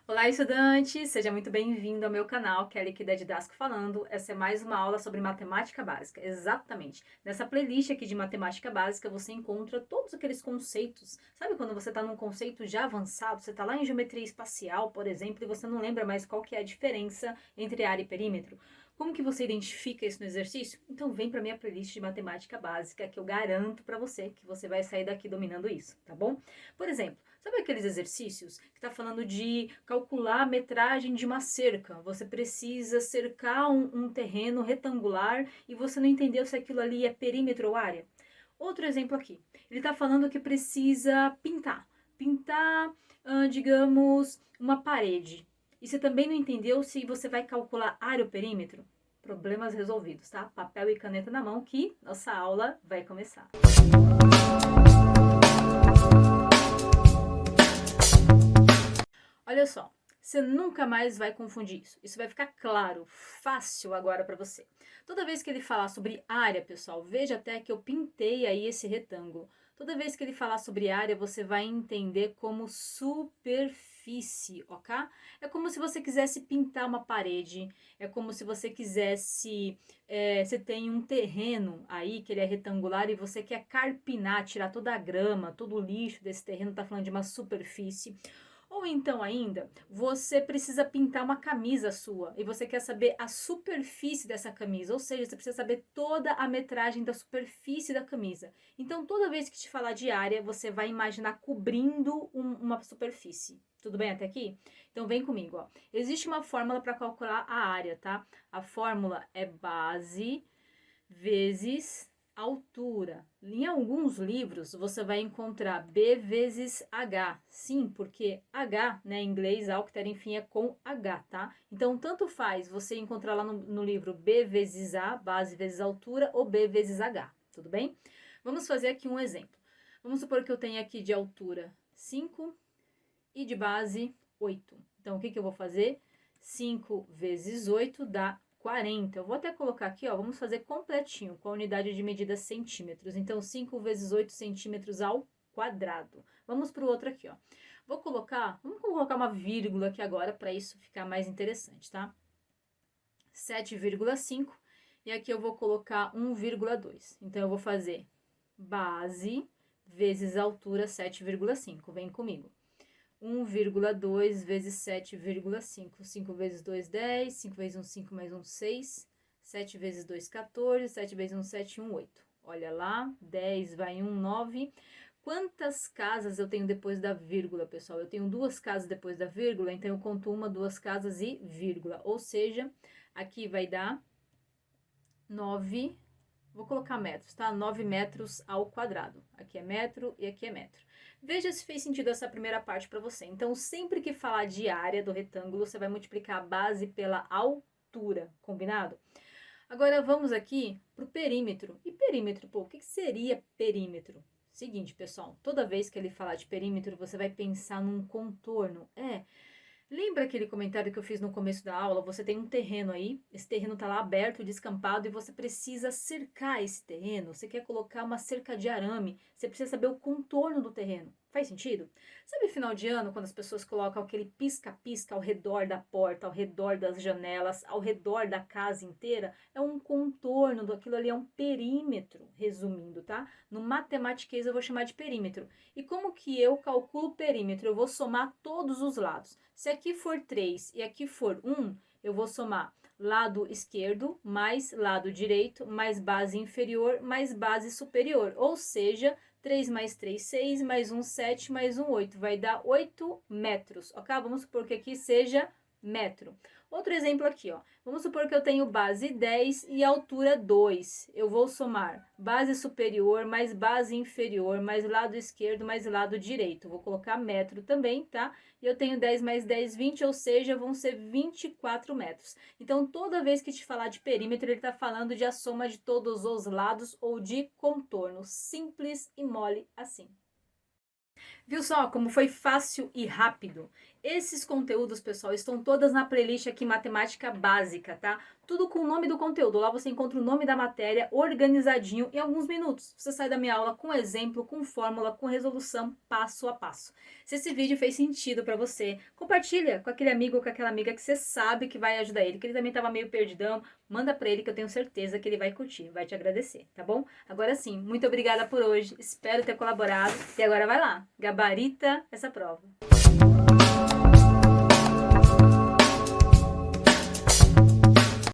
Olá, estudante! Seja muito bem-vindo ao meu canal, Kelly aqui da Didasco falando. Essa é mais uma aula sobre matemática básica. Exatamente. Nessa playlist aqui de matemática básica, você encontra todos aqueles conceitos. Sabe quando você está num conceito já avançado, você está lá em geometria espacial, por exemplo, e você não lembra mais qual que é a diferença entre área e perímetro? Como que você identifica isso no exercício? Então vem para minha playlist de matemática básica, que eu garanto para você que você vai sair daqui dominando isso, tá bom? Por exemplo, sabe aqueles exercícios que está falando de calcular a metragem de uma cerca? Você precisa cercar um terreno retangular e você não entendeu se aquilo ali é perímetro ou área? Outro exemplo aqui. Ele está falando que precisa pintar. Pintar, digamos, uma parede. E você também não entendeu se você vai calcular área ou perímetro? Problemas resolvidos, tá? Papel e caneta na mão que nossa aula vai começar. Olha só, você nunca mais vai confundir isso. Isso vai ficar claro, fácil agora para você. Toda vez que ele falar sobre área, pessoal, veja até que eu pintei aí esse retângulo. Toda vez que ele falar sobre área, você vai entender como superfície, ok? É como se você quisesse pintar uma parede, é como se você quisesse, você tem um terreno aí que ele é retangular e você quer carpinar, tirar toda a grama, todo o lixo desse terreno, tá falando de uma superfície. Ou então ainda, você precisa pintar uma camisa sua e você quer saber a superfície dessa camisa, ou seja, você precisa saber toda a metragem da superfície da camisa. Então, toda vez que te falar de área, você vai imaginar cobrindo uma superfície. Tudo bem até aqui? Então, vem comigo, ó. Existe uma fórmula para calcular a área, tá? A fórmula é base vezes altura. Em alguns livros você vai encontrar B vezes H. Sim, porque H, né, em inglês, alcter, enfim, é com H, tá? Então, tanto faz você encontrar lá no livro B vezes A, base vezes altura, ou B vezes H, tudo bem? Vamos fazer aqui um exemplo. Vamos supor que eu tenho aqui de altura 5 e de base 8. Então, o que eu vou fazer? 5 vezes 8 dá 40. Eu vou até colocar aqui, ó, vamos fazer completinho, com a unidade de medida centímetros. Então, 5 vezes 8 centímetros ao quadrado. Vamos para o outro aqui, ó. Vamos colocar uma vírgula aqui agora, para isso ficar mais interessante, tá? 7,5 e aqui eu vou colocar 1,2. Então, eu vou fazer base vezes altura 7,5. Vem comigo. 1,2 vezes 7,5. 5 vezes 2, 10. 5 vezes 1, 5 mais 1, 6. 7 vezes 2, 14. 7 vezes 1, 7, 1, 8. Olha lá, 10 vai 1, 9. Quantas casas eu tenho depois da vírgula, pessoal? Eu tenho duas casas depois da vírgula, então eu conto uma, duas casas e vírgula. Ou seja, aqui vai dar 9, vou colocar metros, tá? 9 metros ao quadrado. Aqui é metro e aqui é metro. Veja se fez sentido essa primeira parte para você. Então, sempre que falar de área do retângulo, você vai multiplicar a base pela altura, combinado? Agora, vamos aqui para o perímetro. E perímetro, pô, o que seria perímetro? Seguinte, pessoal, toda vez que ele falar de perímetro, você vai pensar num contorno. Lembra aquele comentário que eu fiz no começo da aula? Você tem um terreno aí, esse terreno está lá aberto, descampado, e você precisa cercar esse terreno. Você quer colocar uma cerca de arame, você precisa saber o contorno do terreno. Faz sentido? Sabe final de ano, quando as pessoas colocam aquele pisca-pisca ao redor da porta, ao redor das janelas, ao redor da casa inteira? É um contorno daquilo ali, é um perímetro, resumindo, tá? No matematiquês eu vou chamar de perímetro. E como que eu calculo o perímetro? Eu vou somar todos os lados. Se aqui for 3 e aqui for 1, eu vou somar lado esquerdo mais lado direito, mais base inferior, mais base superior. Ou seja, 3 mais 3, 6, mais 1, 7, mais 1, 8. Vai dar 8 metros, ok? Vamos supor que aqui seja metro. Outro exemplo aqui, ó. Vamos supor que eu tenho base 10 e altura 2. Eu vou somar base superior mais base inferior, mais lado esquerdo, mais lado direito. Vou colocar metro também, tá? E eu tenho 10 mais 10, 20, ou seja, vão ser 24 metros. Então, toda vez que te falar de perímetro, ele está falando de a soma de todos os lados ou de contorno. Simples e mole assim. Viu só como foi fácil e rápido? Esses conteúdos, pessoal, estão todas na playlist aqui Matemática Básica, tá? Tudo com o nome do conteúdo. Lá você encontra o nome da matéria organizadinho em alguns minutos. Você sai da minha aula com exemplo, com fórmula, com resolução, passo a passo. Se esse vídeo fez sentido para você, compartilha com aquele amigo ou com aquela amiga que você sabe que vai ajudar ele, que ele também estava meio perdidão. Manda para ele que eu tenho certeza que ele vai curtir, vai te agradecer, tá bom? Agora sim, muito obrigada por hoje. Espero ter colaborado. E agora vai lá, gabarita essa prova.